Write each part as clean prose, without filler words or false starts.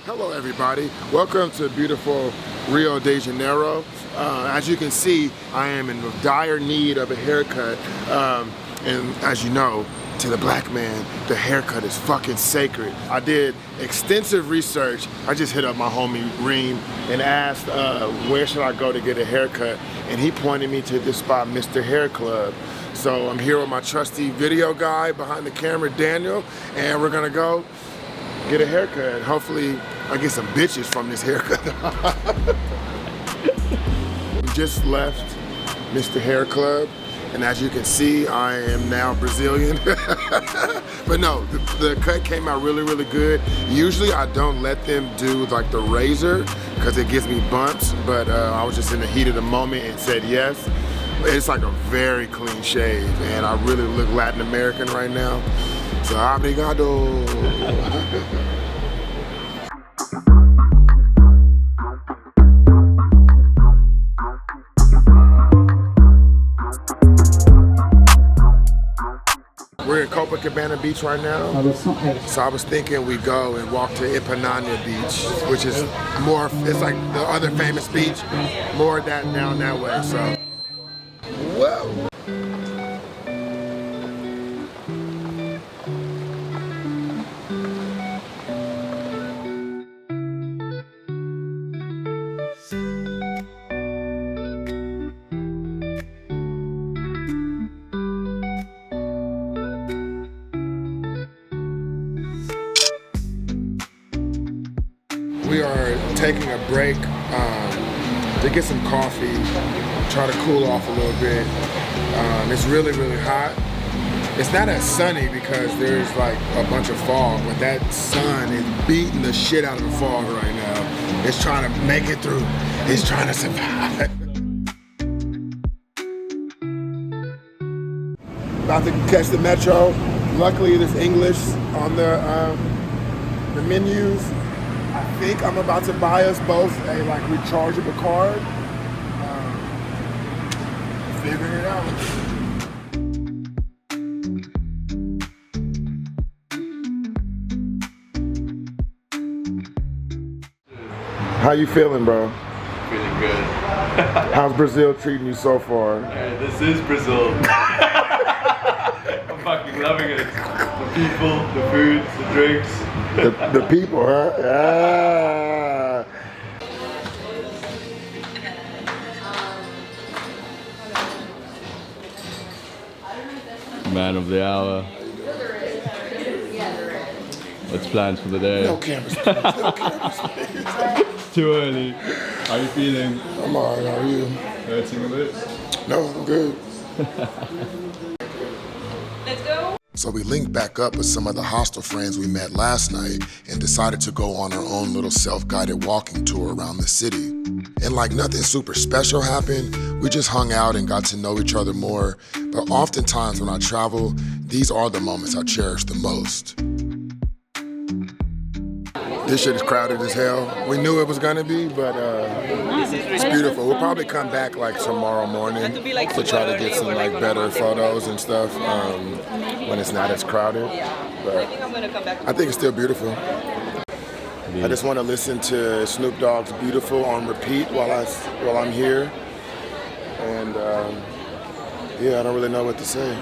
Hello everybody, welcome to beautiful Rio de Janeiro. As you can see, I am in dire need of a haircut, and as you know, to the black man, the haircut is fucking sacred. I did extensive research. I just hit up my homie Reem and asked where should I go to get a haircut, and he pointed me to this spot, Mr. Hair Club. So I'm here with my trusty video guy behind the camera, Daniel, and we're gonna go get a haircut. Hopefully I get some bitches from this haircut. We just left Mr. Hair Club, and as you can see, I am now Brazilian. But no, the cut came out really, really good. Usually I don't let them do like the razor because it gives me bumps, but I was just in the heat of the moment and said yes. It's like a very clean shave, and I really look Latin American right now. So obrigado. We're in Copacabana Beach right now, so I was thinking we go and walk to Ipanema Beach, which is more, it's like the other famous beach, more that down that way, so. Whoa. We are taking a break to get some coffee, try to cool off a little bit. It's really, really hot. It's not as sunny because there's like a bunch of fog, but that sun is beating the shit out of the fog right now. It's trying to make it through. It's trying to survive. About to catch the metro. Luckily, there's English on the menus. I think I'm about to buy us both a like rechargeable card. Figuring it out. How you feeling, bro? Feeling good. How's Brazil treating you so far? This is Brazil. I'm fucking loving it. The people, the food, the drinks. The people, huh? Yeah. Man of the hour. What's plans for the day? No cameras, please. No cameras, please. It's too early. How are you feeling? I'm alright, how are you? Hurting a bit? No, I'm good. Let's go. So we linked back up with some of the hostel friends we met last night and decided to go on our own little self-guided walking tour around the city. And like nothing super special happened, we just hung out and got to know each other more. But oftentimes when I travel, these are the moments I cherish the most. This shit is crowded as hell. We knew it was gonna be, but it's beautiful. We'll probably come back like tomorrow morning to try to get some like better photos and stuff when it's not as crowded. But I think it's still beautiful. I just want to listen to Snoop Dogg's "Beautiful" on repeat while I'm here, and yeah, I don't really know what to say.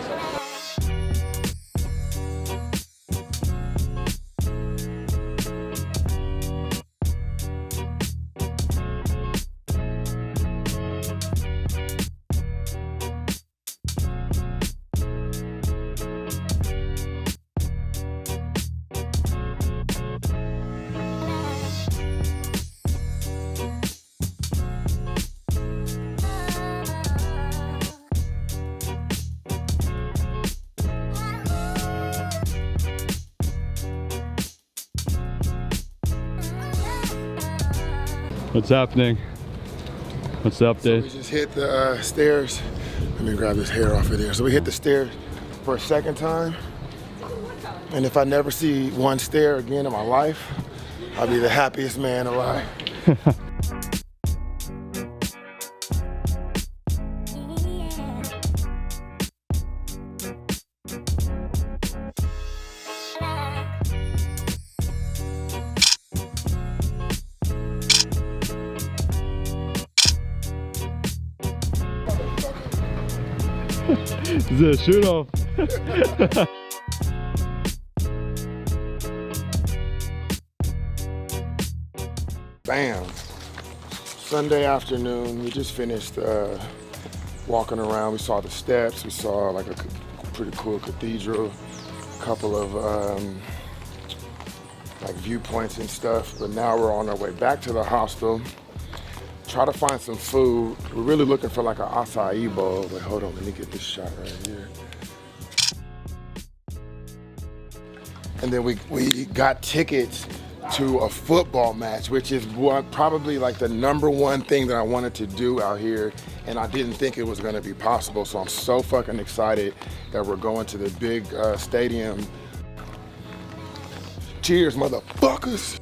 What's happening? What's the update? So we just hit the stairs. Let me grab this hair off of there. So we hit the stairs for a second time. And if I never see one stair again in my life, I'll be the happiest man alive. Is it a shoot-off? Bam. Sunday afternoon, we just finished walking around. We saw the steps, we saw like a pretty cool cathedral, a couple of like viewpoints and stuff, but now we're on our way back to the hostel. Try to find some food. We're really looking for like an acai bowl, but hold on, let me get this shot right here. And then we got tickets to a football match, which is probably like the #1 thing that I wanted to do out here, and I didn't think it was gonna be possible, so I'm so fucking excited that we're going to the big stadium. Cheers, motherfuckers!